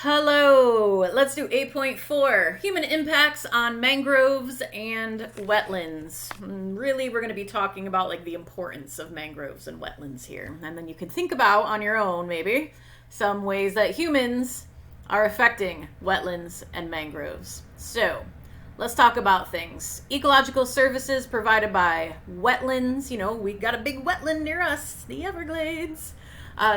Hello, let's do 8.4, human impacts on mangroves and wetlands. Really, we're going to be talking about like the importance of mangroves and wetlands here. And then you can think about on your own, maybe, some ways that humans are affecting wetlands and mangroves. So, let's talk about things. Ecological services provided by wetlands. You know, we got a big wetland near us, the Everglades.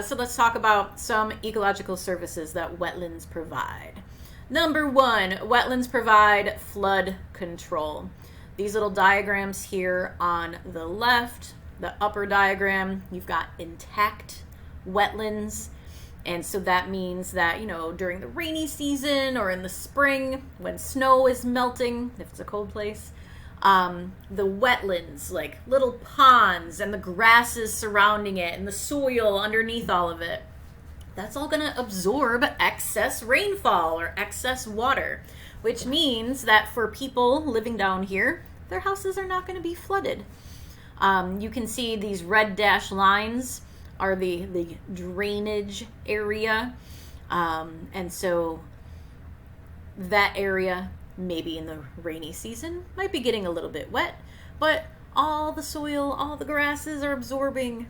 So let's talk about some ecological services that wetlands provide. Number one, wetlands provide flood control. These little diagrams here on the left, the upper diagram, you've got intact wetlands. And so that means that, you know, during the rainy season or in the spring when snow is melting, if it's a cold place, the wetlands, like little ponds and the grasses surrounding it and the soil underneath all of it, that's all going to absorb excess rainfall or excess water, which means that for people living down here, their houses are not going to be flooded. You can see these red dashed lines are the drainage area. And so that area, maybe in the rainy season, might be getting a little bit wet, but all the soil, all the grasses are absorbing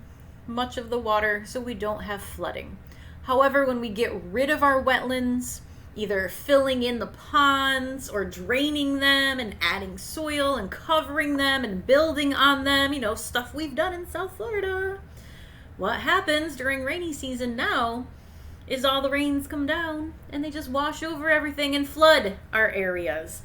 much of the water, so we don't have flooding. However, when we get rid of our wetlands, either filling in the ponds or draining them and adding soil and covering them and building on them, you know, stuff we've done in South Florida, what happens during rainy season now is all the rains come down and they just wash over everything and flood our areas.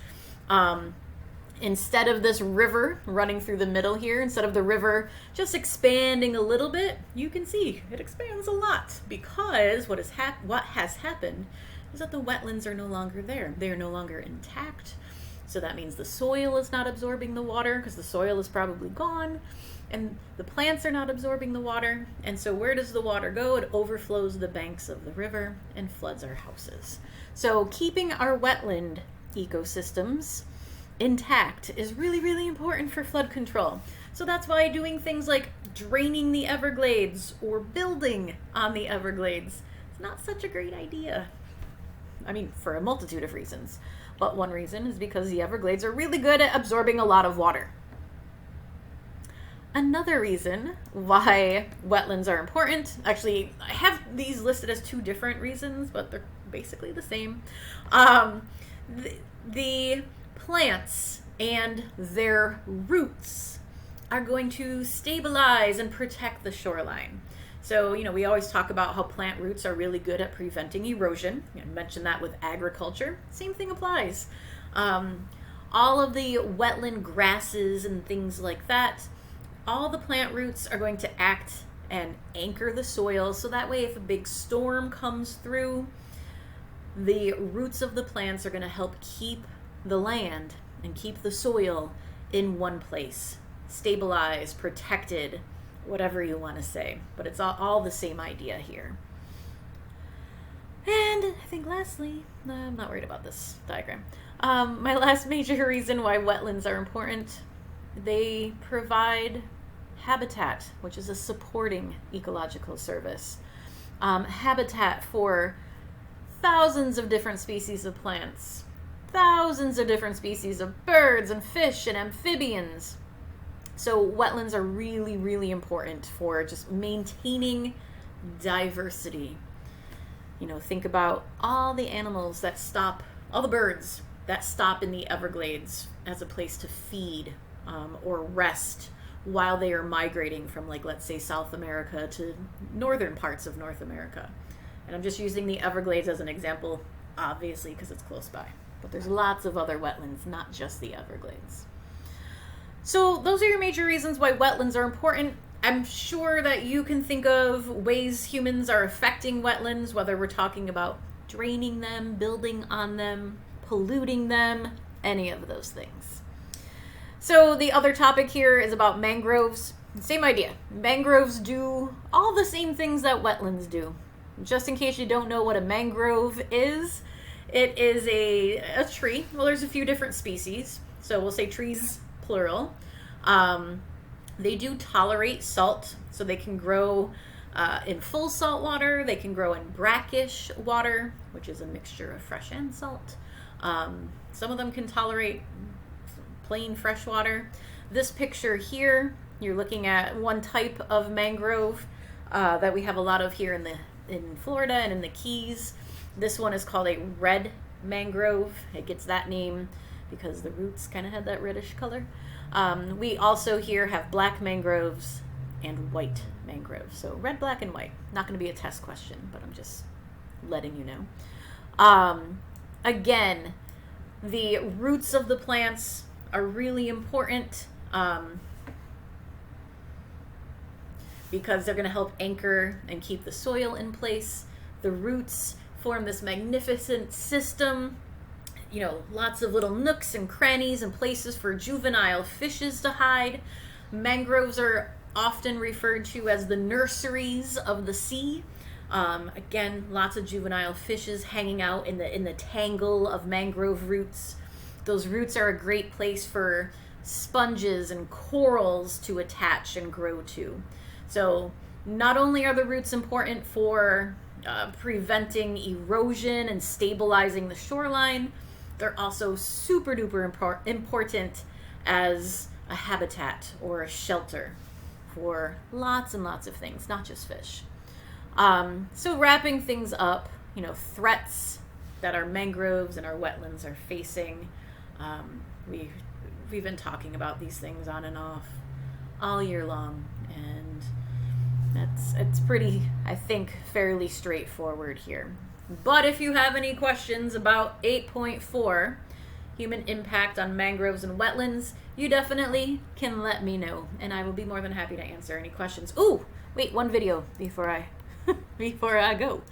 Instead of this river running through the middle here, instead of the river just expanding a little bit, you can see it expands a lot because what has happened is that the wetlands are no longer there. They are no longer intact. So that means the soil is not absorbing the water because the soil is probably gone. And the plants are not absorbing the water. And so where does the water go? It overflows the banks of the river and floods our houses. So keeping our wetland ecosystems intact is really, really important for flood control. So that's why doing things like draining the Everglades or building on the Everglades is not such a great idea. I mean, for a multitude of reasons. But one reason is because the Everglades are really good at absorbing a lot of water. Another reason why wetlands are important, actually, I have these listed as two different reasons, but they're basically the same. The plants and their roots are going to stabilize and protect the shoreline. So, you know, we always talk about how plant roots are really good at preventing erosion. I mentioned that with agriculture. Same thing applies. All of the wetland grasses and things like that, all the plant roots are going to act and anchor the soil, so that way if a big storm comes through, the roots of the plants are going to help keep the land and keep the soil in one place, stabilized, protected, whatever you want to say. But it's all the same idea here. And I think lastly, I'm not worried about this diagram. My last major reason why wetlands are important, they provide habitat, which is a supporting ecological service. Habitat for thousands of different species of plants, thousands of different species of birds and fish and amphibians. So wetlands are really, really important for just maintaining diversity. You know, think about all the animals that stop, all the birds that stop in the Everglades as a place to feed or rest while they are migrating from, like, let's say South America to northern parts of North America. And I'm just using the Everglades as an example, obviously, because it's close by. But there's lots of other wetlands, not just the Everglades. So those are your major reasons why wetlands are important. I'm sure that you can think of ways humans are affecting wetlands, whether we're talking about draining them, building on them, polluting them, any of those things. So the other topic here is about mangroves. Same idea. Mangroves do all the same things that wetlands do. Just in case you don't know what a mangrove is, it is a tree. Well, there's a few different species. So we'll say trees, plural. They do tolerate salt, so they can grow in full salt water. They can grow in brackish water, which is a mixture of fresh and salt. Some of them can tolerate plain fresh water. This picture here, you're looking at one type of mangrove that we have a lot of here in Florida and in the Keys. This one is called a red mangrove. It gets that name because the roots kind of had that reddish color. We also here have black mangroves and white mangroves. So red, black, and white. Not going to be a test question, but I'm just letting you know. Again, the roots of the plants are really important because they're going to help anchor and keep the soil in place. The roots form this magnificent system, you know, lots of little nooks and crannies and places for juvenile fishes to hide. Mangroves are often referred to as the nurseries of the sea. Again, lots of juvenile fishes hanging out in the tangle of mangrove roots. Those roots are a great place for sponges and corals to attach and grow to. So not only are the roots important for preventing erosion and stabilizing the shoreline, they're also super duper important as a habitat or a shelter for lots and lots of things, not just fish. So wrapping things up, you know, threats that our mangroves and our wetlands are facing. We've been talking about these things on and off all year long, and it's pretty, I think, fairly straightforward here. But if you have any questions about 8.4, human impact on mangroves and wetlands, you definitely can let me know, and I will be more than happy to answer any questions. Ooh, wait, one video before I before I go.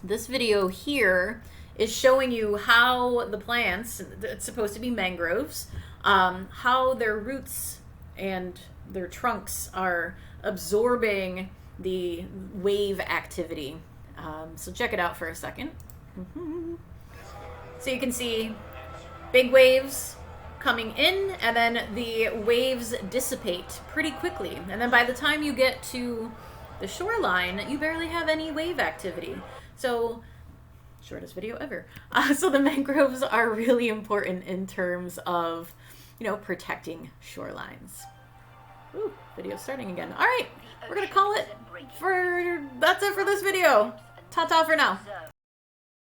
This video here is showing you how the plants, it's supposed to be mangroves, how their roots and their trunks are absorbing the wave activity. So check it out for a second. So you can see big waves coming in, and then the waves dissipate pretty quickly. And then by the time you get to the shoreline, you barely have any wave activity. So, shortest video ever. So the mangroves are really important in terms of, you know, protecting shorelines. Ooh, video's starting again. All right, we're gonna call it that's it for this video. Ta-ta for now.